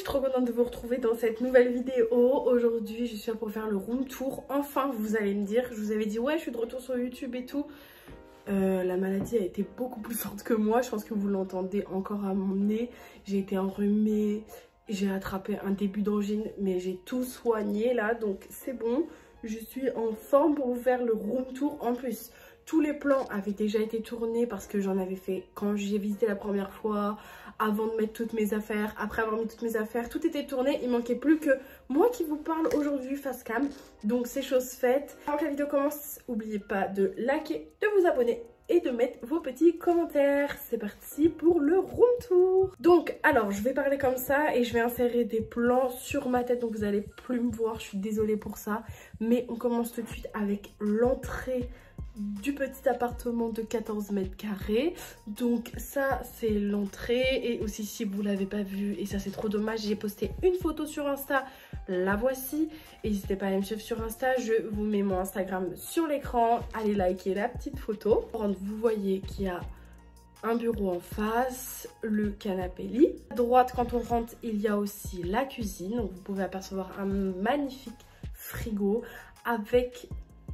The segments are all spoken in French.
Trop contente de vous retrouver dans cette nouvelle vidéo. Aujourd'hui je suis là pour faire le room tour. Enfin vous allez me dire, je vous avais dit ouais je suis de retour sur YouTube et tout. La maladie a été beaucoup plus forte que moi. Je pense que vous l'entendez encore à mon nez. J'ai été enrhumée, j'ai attrapé un début d'angine, mais j'ai tout soigné là, donc c'est bon. Je suis en forme pour vous faire le room tour. En plus, tous les plans avaient déjà été tournés parce que j'en avais fait quand j'ai visité la première fois, avant de mettre toutes mes affaires, après avoir mis toutes mes affaires, tout était tourné. Il manquait plus que moi qui vous parle aujourd'hui face cam. Donc c'est chose faite. Avant que la vidéo commence, n'oubliez pas de liker, de vous abonner et de mettre vos petits commentaires. C'est parti pour le room tour. Donc alors je vais parler comme ça et je vais insérer des plans sur ma tête, donc vous allez plus me voir, je suis désolée pour ça. Mais on commence tout de suite avec l'entrée du petit appartement de 14 mètres carrés. Donc ça c'est l'entrée, et aussi si vous l'avez pas vu, et ça c'est trop dommage, j'ai posté une photo sur Insta, la voici. N'hésitez pas à me suivre sur Insta, je vous mets mon Instagram sur l'écran, allez liker la petite photo. Vous voyez qu'il y a un bureau en face, le canapé lit. À droite quand on rentre il y a aussi la cuisine, donc vous pouvez apercevoir un magnifique frigo avec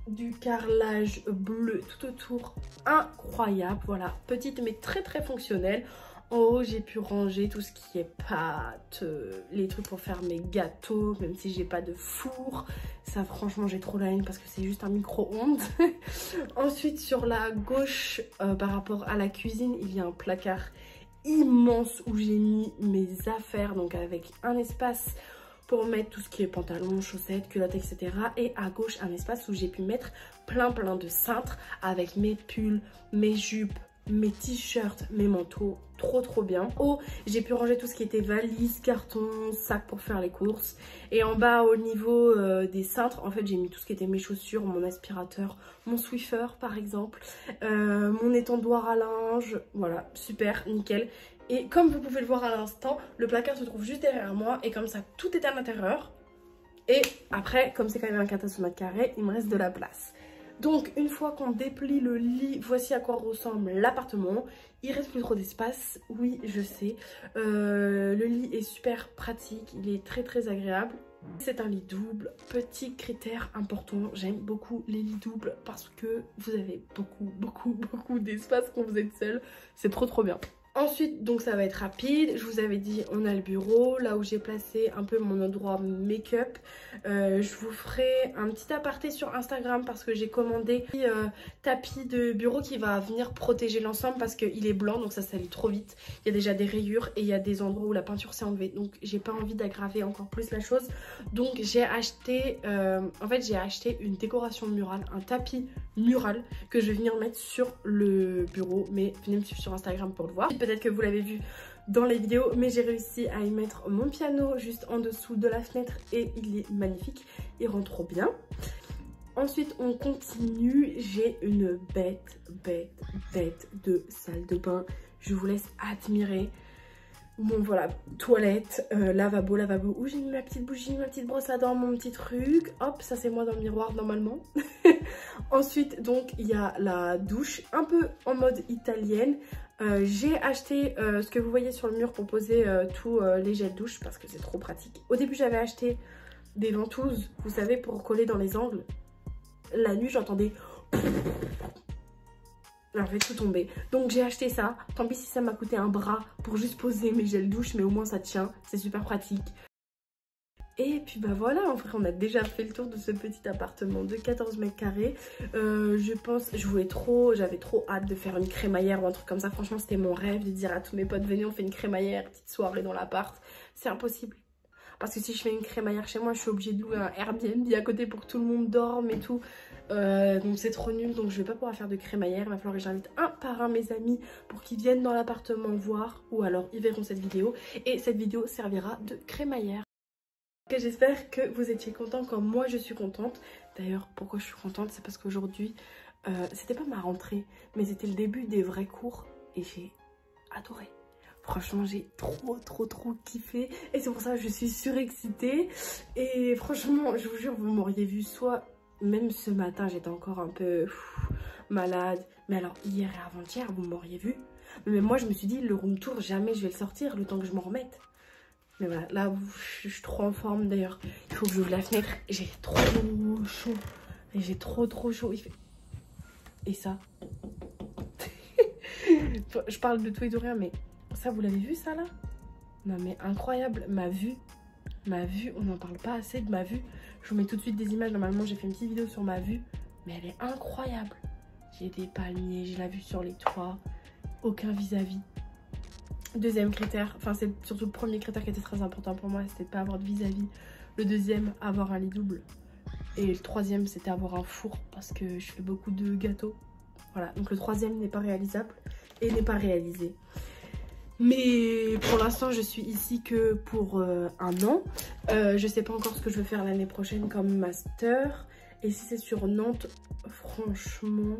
du carrelage bleu tout autour, incroyable. Voilà, petite mais très très fonctionnelle. En haut j'ai pu ranger tout ce qui est pâtes, les trucs pour faire mes gâteaux, même si j'ai pas de four. Ça franchement j'ai trop la haine parce que c'est juste un micro-ondes. Ensuite sur la gauche, par rapport à la cuisine, il y a un placard immense où j'ai mis mes affaires, donc avec un espace pour mettre tout ce qui est pantalons, chaussettes, culottes, etc. Et à gauche, un espace où j'ai pu mettre plein de cintres avec mes pulls, mes jupes, mes t-shirts, mes manteaux. Trop bien. En haut, j'ai pu ranger tout ce qui était valises, cartons, sacs pour faire les courses. Et en bas, au niveau des cintres, en fait, j'ai mis tout ce qui était mes chaussures, mon aspirateur, mon Swiffer par exemple, mon étendoir à linge. Voilà, super, nickel. Et comme vous pouvez le voir à l'instant, le placard se trouve juste derrière moi et comme ça tout est à l'intérieur. Et après, comme c'est quand même un 14 mètres carrés, il me reste de la place. Donc une fois qu'on déplie le lit, voici à quoi ressemble l'appartement. Il reste plus trop d'espace, oui je sais. Le lit est super pratique, il est très agréable. C'est un lit double, petit critère important, j'aime beaucoup les lits doubles parce que vous avez beaucoup d'espace quand vous êtes seul. C'est trop bien. Ensuite, donc ça va être rapide, je vous avais dit on a le bureau, là où j'ai placé un peu mon endroit make-up. Je vous ferai un petit aparté sur Instagram parce que j'ai commandé un tapis de bureau qui va venir protéger l'ensemble parce qu'il est blanc, donc ça salit trop vite. Il y a déjà des rayures et il y a des endroits où la peinture s'est enlevée, donc j'ai pas envie d'aggraver encore plus la chose. Donc j'ai acheté, en fait j'ai acheté une décoration murale, un tapis mural que je vais venir mettre sur le bureau, mais venez me suivre sur Instagram pour le voir. Peut-être que vous l'avez vu dans les vidéos, mais j'ai réussi à y mettre mon piano juste en dessous de la fenêtre et il est magnifique, il rend trop bien. Ensuite on continue, j'ai une bête de salle de bain, je vous laisse admirer. Bon voilà, toilette, lavabo où j'ai mis ma petite bougie, ma petite brosse à dents, mon petit truc. Hop, ça c'est moi dans le miroir normalement. Ensuite donc il y a la douche, un peu en mode italienne. J'ai acheté ce que vous voyez sur le mur pour poser tous les gels douche parce que c'est trop pratique. Au début j'avais acheté des ventouses, vous savez, pour coller dans les angles. La nuit j'entendais... Alors, fait tout tomber. Donc j'ai acheté ça. Tant pis si ça m'a coûté un bras pour juste poser mes gels douche, mais au moins ça tient. C'est super pratique. Et puis bah voilà, en vrai on a déjà fait le tour de ce petit appartement de 14 mètres carrés. Je pense, j'avais trop hâte de faire une crémaillère ou un truc comme ça. Franchement c'était mon rêve de dire à tous mes potes venez on fait une crémaillère, petite soirée dans l'appart. C'est impossible. Parce que si je fais une crémaillère chez moi, je suis obligée de louer un Airbnb à côté pour que tout le monde dorme et tout. Donc c'est trop nul, donc je vais pas pouvoir faire de crémaillère. Il va falloir que j'invite un par un mes amis pour qu'ils viennent dans l'appartement voir. Ou alors ils verront cette vidéo et cette vidéo servira de crémaillère. J'espère que vous étiez contents comme moi je suis contente. D'ailleurs pourquoi je suis contente, c'est parce qu'aujourd'hui c'était pas ma rentrée, mais c'était le début des vrais cours et j'ai adoré. Franchement j'ai trop kiffé et c'est pour ça que je suis surexcitée. Et franchement je vous jure vous m'auriez vu soit même ce matin j'étais encore un peu malade. Mais alors hier et avant-hier, vous m'auriez vu. Mais moi je me suis dit, le room tour, jamais je vais le sortir le temps que je m'en remette. Mais voilà, là je suis trop en forme d'ailleurs. Il faut que j'ouvre la fenêtre. J'ai trop chaud. Et j'ai trop chaud. Il fait... Et ça je parle de tout et de rien, mais ça vous l'avez vu ça là? Non mais incroyable, ma vue, on n'en parle pas assez de ma vue. Je vous mets tout de suite des images, normalement j'ai fait une petite vidéo sur ma vue, mais elle est incroyable. J'ai des palmiers, j'ai la vue sur les toits, aucun vis-à-vis. Deuxième critère, enfin c'est surtout le premier critère qui était très important pour moi, c'était de pas avoir de vis-à-vis. Le deuxième, avoir un lit double. Et le troisième, c'était avoir un four, parce que je fais beaucoup de gâteaux. Voilà, donc le troisième n'est pas réalisable et n'est pas réalisé. Mais pour l'instant, je suis ici que pour un an. Je sais pas encore ce que je veux faire l'année prochaine comme master. Et si c'est sur Nantes, franchement...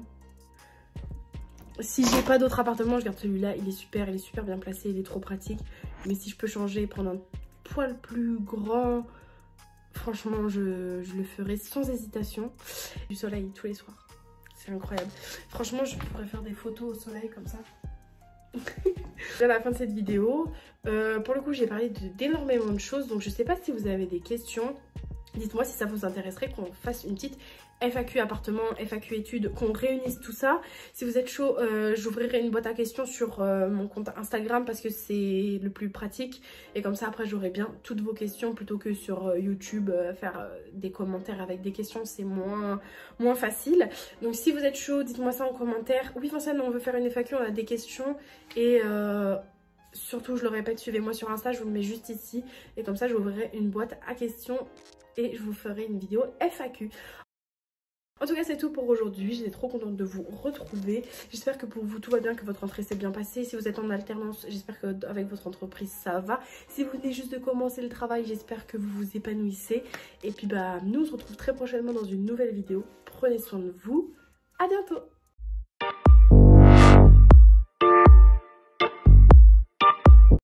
Si j'ai pas d'autre appartement, je garde celui-là. Il est super bien placé, il est trop pratique. Mais si je peux changer, prendre un poil plus grand, franchement, je le ferai sans hésitation. Du soleil tous les soirs. C'est incroyable. Franchement, je pourrais faire des photos au soleil comme ça. À la fin de cette vidéo, pour le coup, j'ai parlé d'énormément de choses. Donc, je sais pas si vous avez des questions. Dites-moi si ça vous intéresserait qu'on fasse une petite FAQ appartement, FAQ études, qu'on réunisse tout ça. Si vous êtes chaud, j'ouvrirai une boîte à questions sur mon compte Instagram parce que c'est le plus pratique. Et comme ça, après, j'aurai bien toutes vos questions plutôt que sur YouTube, faire des commentaires avec des questions, c'est moins facile. Donc, si vous êtes chaud, dites-moi ça en commentaire. Oui, Vincent, on veut faire une FAQ, on a des questions. Et surtout, je le répète, suivez-moi sur Insta, je vous le mets juste ici. Et comme ça, j'ouvrirai une boîte à questions et je vous ferai une vidéo FAQ. En tout cas, c'est tout pour aujourd'hui. J'étais trop contente de vous retrouver. J'espère que pour vous, tout va bien, que votre rentrée s'est bien passée. Si vous êtes en alternance, j'espère qu'avec votre entreprise, ça va. Si vous venez juste de commencer le travail, j'espère que vous vous épanouissez. Et puis, bah, nous, on se retrouve très prochainement dans une nouvelle vidéo. Prenez soin de vous. À bientôt!